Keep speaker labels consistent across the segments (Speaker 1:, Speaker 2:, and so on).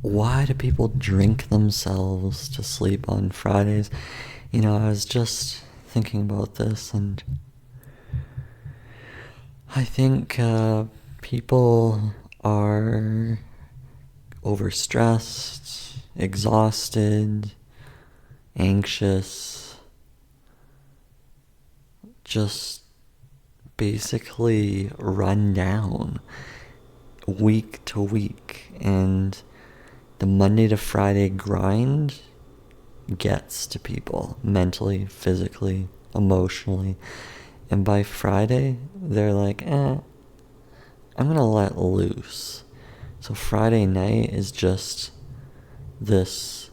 Speaker 1: why do people drink themselves to sleep on Fridays? I was just thinking about this, and I think people are overstressed, exhausted, anxious, just basically run down week to week. And the Monday to Friday grind gets to people mentally, physically, emotionally. And by Friday, they're like, I'm gonna let loose. So Friday night is just this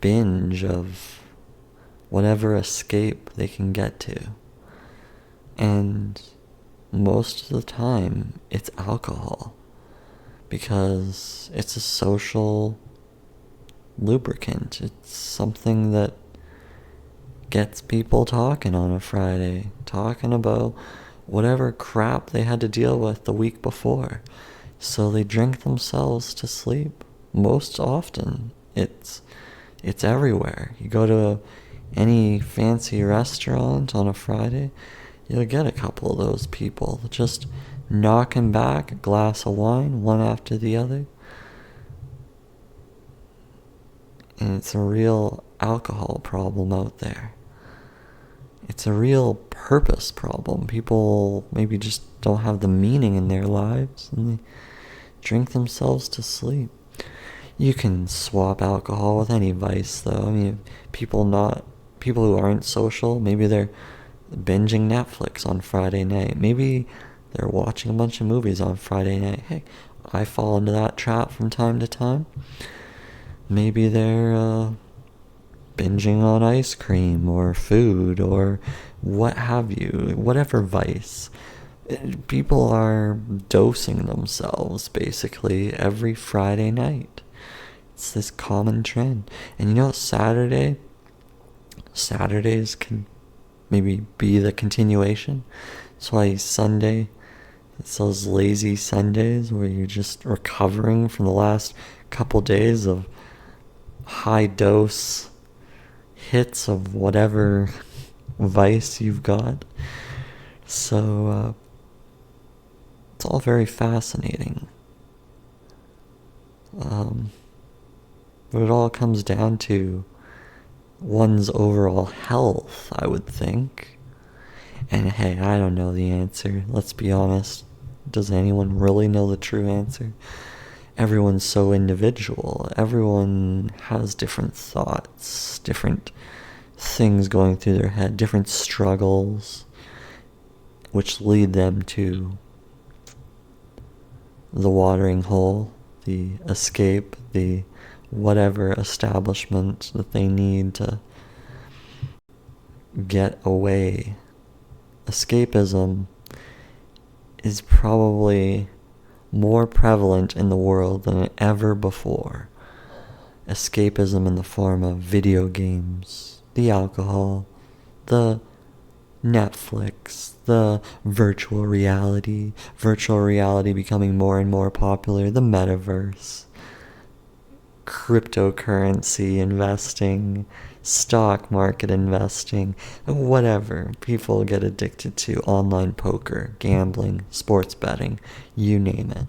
Speaker 1: binge of whatever escape they can get to. And most of the time, it's alcohol. Because it's a social lubricant. It's something that gets people talking on a Friday, talking about whatever crap they had to deal with the week before. So they drink themselves to sleep. Most often, it's everywhere. You go to any fancy restaurant on a Friday, you'll get a couple of those people just knocking back a glass of wine, one after the other. And it's a real alcohol problem out there. It's a real purpose problem. People maybe just don't have the meaning in their lives, and they drink themselves to sleep. You can swap alcohol with any vice, though. I mean, people who aren't social, maybe they're binging Netflix on Friday night. Maybe they're watching a bunch of movies on Friday night. Hey, I fall into that trap from time to time. Maybe they're binging on ice cream or food or what have you, whatever vice. People are dosing themselves basically every Friday night. It's this common trend. And Saturdays can maybe be the continuation. That's why Sunday, it's those lazy Sundays where you're just recovering from the last couple days of high dose hits of whatever vice you've got. So it's all very fascinating. But it all comes down to one's overall health, I would think. And hey, I don't know the answer. Let's be honest. Does anyone really know the true answer? Everyone's so individual. Everyone has different thoughts, different things going through their head, different struggles, which lead them to the watering hole, the escape, the whatever establishment that they need to get away. Escapism is probably more prevalent in the world than ever before. Escapism in the form of video games, the alcohol, the Netflix, the virtual reality becoming more and more popular, the metaverse, cryptocurrency investing, stock market investing, whatever. People get addicted to online poker, gambling, sports betting, you name it.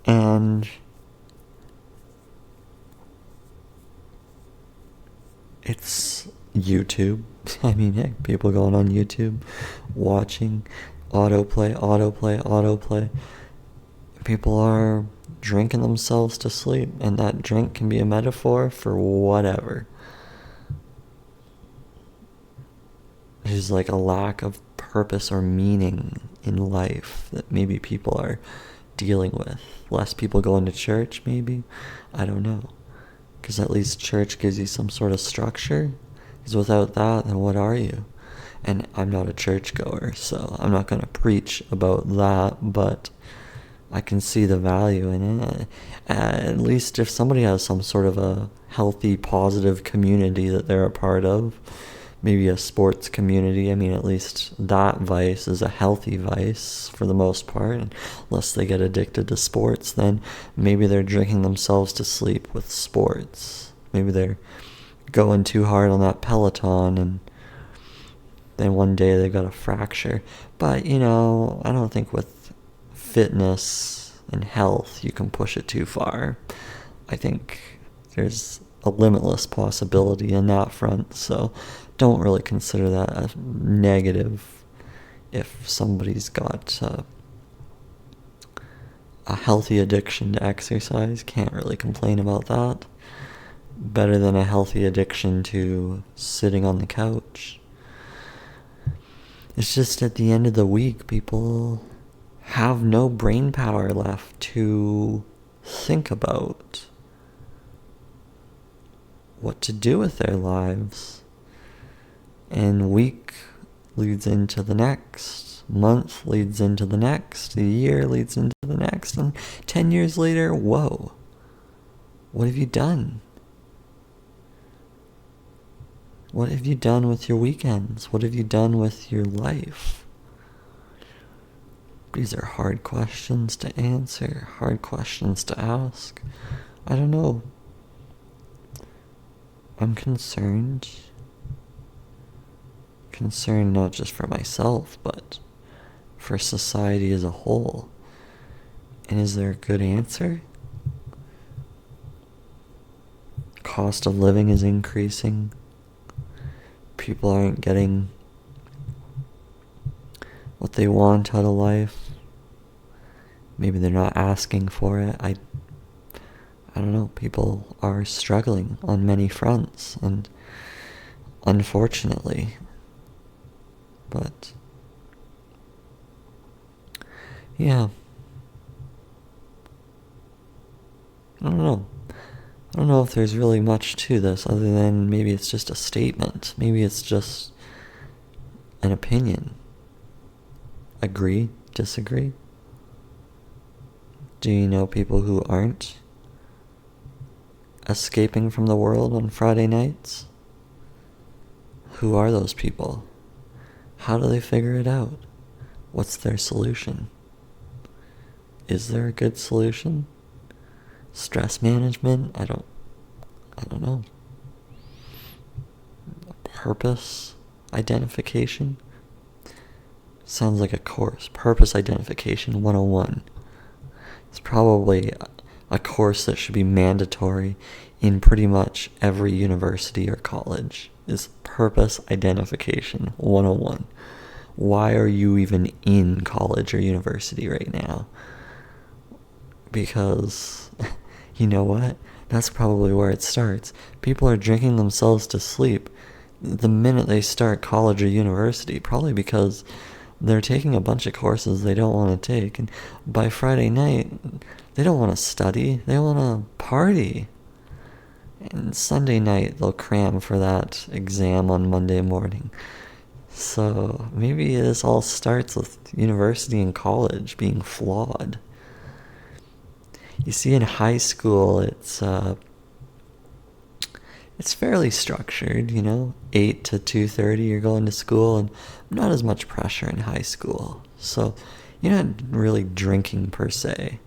Speaker 1: And it's YouTube. I mean, hey, people going on YouTube, watching, autoplay. People are drinking themselves to sleep, and that drink can be a metaphor for whatever. There's like a lack of purpose or meaning in life that maybe people are dealing with. Less people going to church, maybe? I don't know. Because at least church gives you some sort of structure. Because without that, then what are you? And I'm not a churchgoer, so I'm not going to preach about that, but I can see the value in it. At least if somebody has some sort of a healthy, positive community that they're a part of, maybe a sports community. I mean, at least that vice is a healthy vice for the most part. And unless they get addicted to sports, then maybe they're drinking themselves to sleep with sports. Maybe they're going too hard on that Peloton and then one day they've got a fracture. But, I don't think with fitness and health you can push it too far. I think there's a limitless possibility in that front, so don't really consider that a negative if somebody's got a healthy addiction to exercise. Can't really complain about that. Better than a healthy addiction to sitting on the couch. It's just at the end of the week, people have no brain power left to think about what to do with their lives. And week leads into the next. Month leads into the next. A year leads into the next. And 10 years later, whoa. What have you done? What have you done with your weekends? What have you done with your life? These are hard questions to answer, hard questions to ask. I don't know. I'm concerned. Concerned not just for myself, but for society as a whole. And is there a good answer? Cost of living is increasing. People aren't getting what they want out of life. Maybe they're not asking for it. I don't know. People are struggling on many fronts, and unfortunately, but yeah, I don't know. I don't know if there's really much to this other than maybe it's just a statement. Maybe it's just an opinion. Agree? Disagree? Do you know people who aren't escaping from the world on Friday nights? Who are those people? How do they figure it out? What's their solution? Is there a good solution? Stress management? I don't know. Purpose identification? Sounds like a course. Purpose identification 101. It's probably a course that should be mandatory in pretty much every university or college. Is purpose identification 101. Why are you even in college or university right now? Because you know what? That's probably where it starts. People are drinking themselves to sleep the minute they start college or university, probably because they're taking a bunch of courses they don't want to take, and by Friday night, they don't want to study, they want to party. And Sunday night, they'll cram for that exam on Monday morning. So maybe this all starts with university and college being flawed. You see, in high school, it's fairly structured, 8 to 2:30 you're going to school, and not as much pressure in high school. So you're not really drinking per se.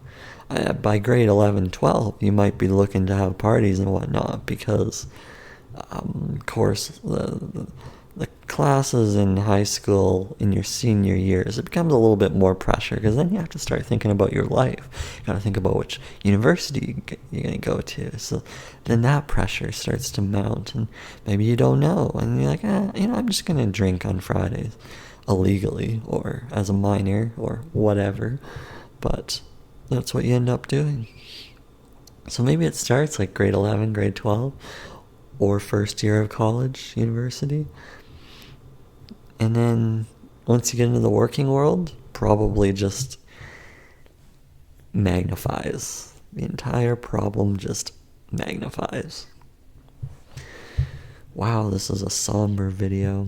Speaker 1: By grade 11, 12, you might be looking to have parties and whatnot because, of course, the classes in high school in your senior years, it becomes a little bit more pressure because then you have to start thinking about your life. You got to think about which university you're going to go to. So then that pressure starts to mount, and maybe you don't know, and you're like, I'm just going to drink on Fridays illegally or as a minor or whatever. But that's what you end up doing. So maybe it starts like grade 11, grade 12, or first year of college, university. And then once you get into the working world, probably just magnifies. The entire problem just magnifies. Wow, this is a somber video,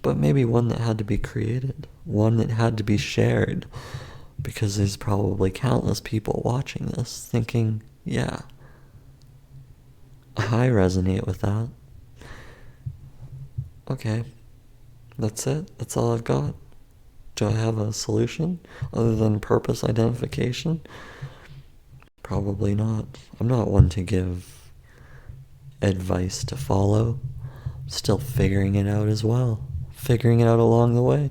Speaker 1: but maybe one that had to be created, one that had to be shared, because there's probably countless people watching this thinking, yeah, I resonate with that. Okay, that's it? That's all I've got? Do I have a solution other than purpose identification? Probably not. I'm not one to give advice to follow. I'm still figuring it out as well. Figuring it out along the way.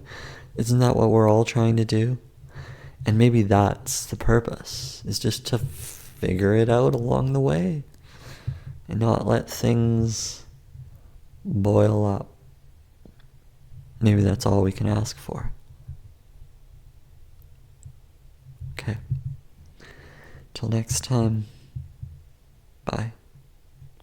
Speaker 1: Isn't that what we're all trying to do? And maybe that's the purpose, is just to figure it out along the way and not let things boil up. Maybe that's all we can ask for. Okay. Till next time. Bye.